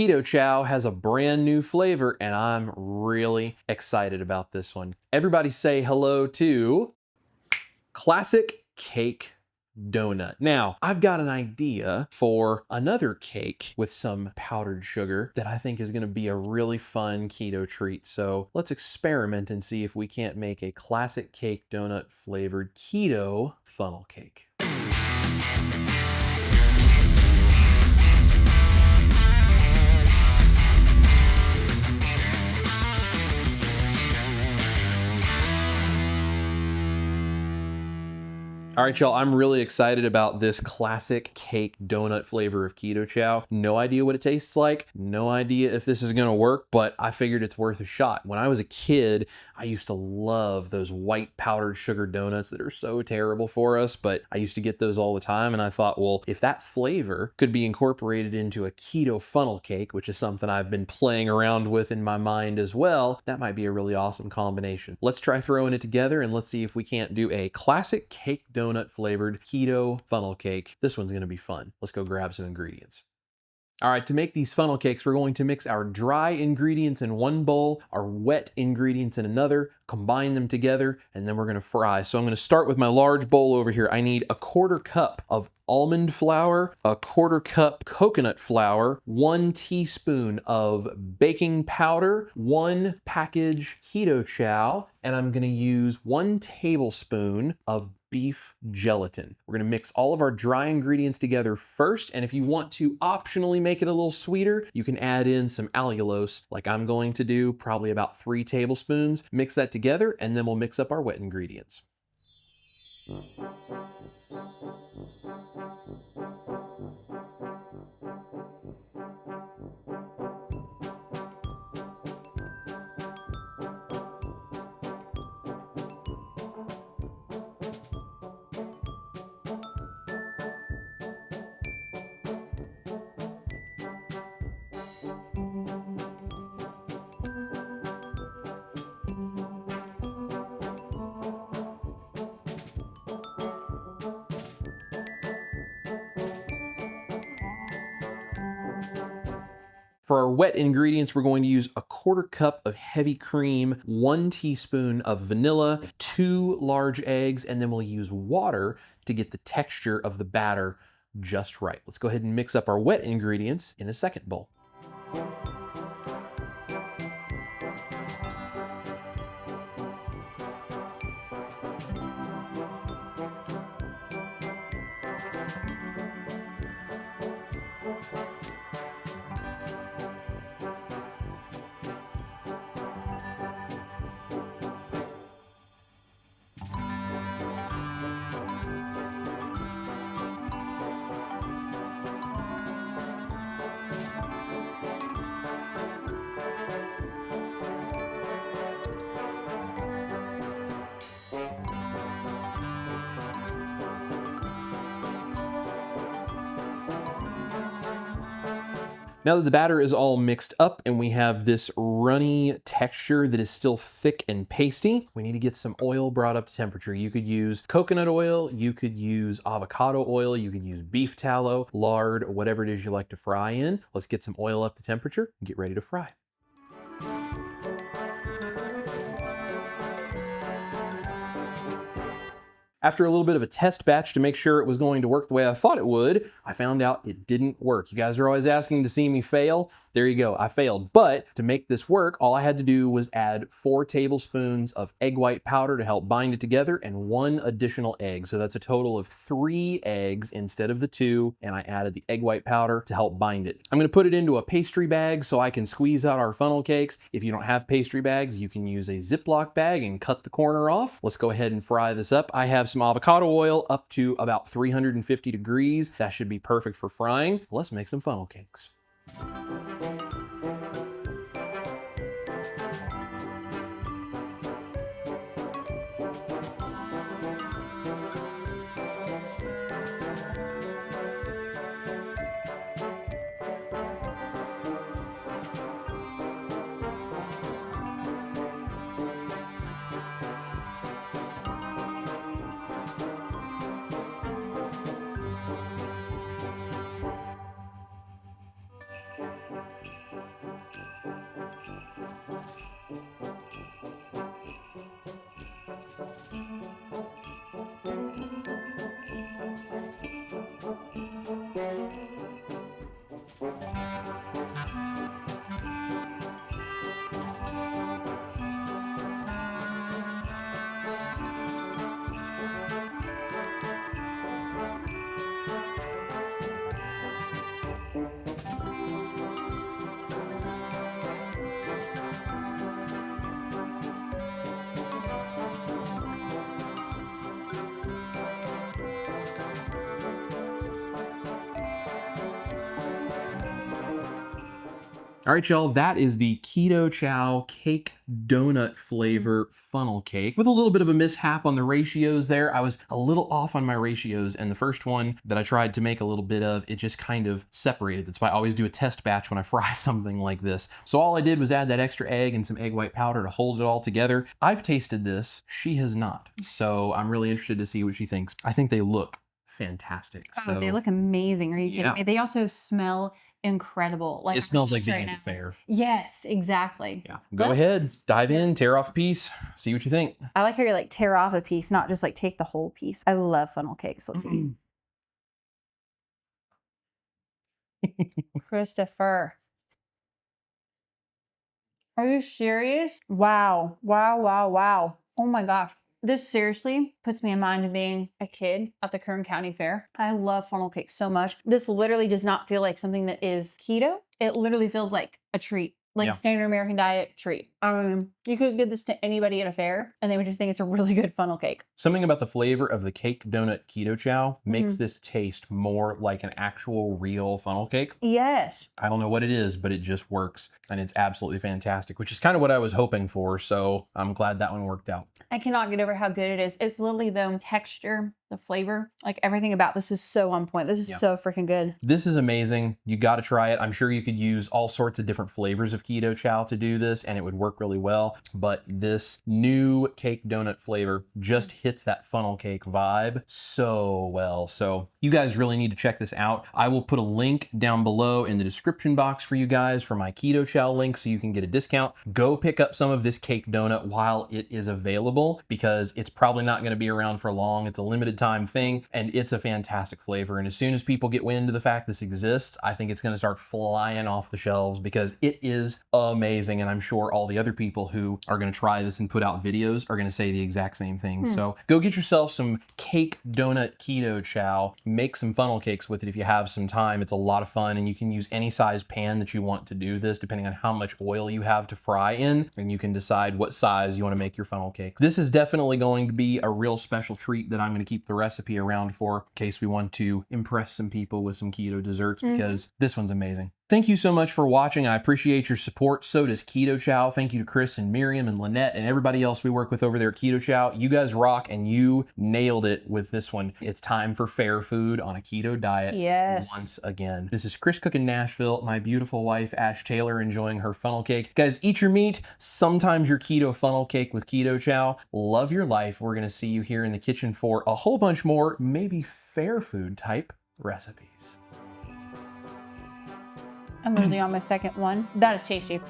Keto Chow has a brand new flavor, and I'm really excited about this one. Everybody say hello to classic cake donut. Now, I've got an idea for another cake with some powdered sugar that I think is going to be a really fun keto treat. So let's experiment and see if we can't make a classic cake donut flavored keto funnel cake. All right, y'all, I'm really excited about this classic cake donut flavor of Keto Chow. No idea what it tastes like, no idea if this is gonna work, but I figured it's worth a shot. When I was a kid, I used to love those white powdered sugar donuts that are so terrible for us, but I used to get those all the time, and I thought, well, if that flavor could be incorporated into a keto funnel cake, which is something I've been playing around with in my mind as well, that might be a really awesome combination. Let's try throwing it together, and let's see if we can't do a classic cake donut flavored keto funnel cake. This one's gonna be fun. Let's go grab some ingredients. All right, to make these funnel cakes, we're going to mix our dry ingredients in one bowl, our wet ingredients in another, combine them together, and then we're gonna fry. So I'm gonna start with my large bowl over here. I need a 1/4 cup of almond flour, a 1/4 cup coconut flour, 1 teaspoon of baking powder, 1 package Keto Chow, and I'm gonna use 1 tablespoon of beef gelatin. We're gonna mix all of our dry ingredients together first, and if you want to optionally make it a little sweeter, you can add in some allulose, like I'm going to do, probably about 3 tablespoons. Mix that together, and then we'll mix up our wet ingredients. For our wet ingredients, we're going to use a 1/4 cup of heavy cream, 1 teaspoon of vanilla, 2 large eggs, and then we'll use water to get the texture of the batter just right. Let's go ahead and mix up our wet ingredients in a second bowl. Now that the batter is all mixed up and we have this runny texture that is still thick and pasty, we need to get some oil brought up to temperature. You could use coconut oil, you could use avocado oil, you could use beef tallow, lard, whatever it is you like to fry in. Let's get some oil up to temperature and get ready to fry. After a little bit of a test batch to make sure it was going to work the way I thought it would, I found out it didn't work. You guys are always asking to see me fail. There you go, I failed. But to make this work, all I had to do was add 4 tablespoons of egg white powder to help bind it together and 1 additional egg. So that's a total of 3 eggs instead of the 2, and I added the egg white powder to help bind it. I'm gonna put it into a pastry bag so I can squeeze out our funnel cakes. If you don't have pastry bags, you can use a Ziploc bag and cut the corner off. Let's go ahead and fry this up. I have some avocado oil up to about 350 degrees. That should be perfect for frying. Let's make some funnel cakes. All right, y'all, that is the Keto Chow cake donut flavor funnel cake with a little bit of a mishap on the ratios there. I was a little off on my ratios, and the first one that I tried to make a little bit of, it just kind of separated. That's why I always do a test batch when I fry something like this. So all I did was add that extra egg and some egg white powder to hold it all together. I've tasted this. She has not. So I'm really interested to see what she thinks. I think they look fantastic. Oh, they look amazing. Are you kidding me? They also smell incredible. Like it smells like being at the fair. Yes, exactly. Yeah. Go ahead, dive in, tear off a piece, see what you think. I like how you're like tear off a piece, not just like take the whole piece. I love funnel cakes. Let's see. Christopher. Are you serious? Wow. Wow, wow, wow. Oh my gosh. This seriously puts me in mind of being a kid at the Kern County Fair. I love funnel cakes so much. This literally does not feel like something that is keto. It literally feels like a treat. Like standard American diet treat. You could give this to anybody at a fair and they would just think it's a really good funnel cake. Something about the flavor of the cake donut keto chow makes this taste more like an actual real funnel cake. Yes. I don't know what it is, but it just works and it's absolutely fantastic, which is kind of what I was hoping for. So I'm glad that one worked out. I cannot get over how good it is. It's literally the texture, the flavor, like everything about this is so on point. This is so freaking good. This is amazing. You got to try it. I'm sure you could use all sorts of different flavors of keto chow to do this and it would work really well. But this new cake donut flavor just hits that funnel cake vibe so well. So you guys really need to check this out. I will put a link down below in the description box for you guys for my keto chow link so you can get a discount. Go pick up some of this cake donut while it is available because it's probably not going to be around for long. It's a limited time thing and it's a fantastic flavor. And as soon as people get wind of the fact this exists, I think it's going to start flying off the shelves because it is amazing. And I'm sure all the other people who are going to try this and put out videos are going to say the exact same thing. So go get yourself some cake donut keto chow, make some funnel cakes with it if you have some time. It's a lot of fun and you can use any size pan that you want to do this depending on how much oil you have to fry in, and you can decide what size you want to make your funnel cake. This is definitely going to be a real special treat that I'm going to keep the recipe around for in case we want to impress some people with some keto desserts because this one's amazing. Thank you so much for watching. I appreciate your support. So does Keto Chow. Thank you to Chris and Miriam and Lynette and everybody else we work with over there at Keto Chow. You guys rock and you nailed it with this one. It's time for fair food on a keto diet once again. This is Chris Cookin' Nashville, my beautiful wife, Ash Taylor, enjoying her funnel cake. Guys, eat your meat, sometimes your keto funnel cake with Keto Chow. Love your life. We're gonna see you here in the kitchen for a whole bunch more, maybe fair food type recipes. I'm literally on my second one. That is tasty.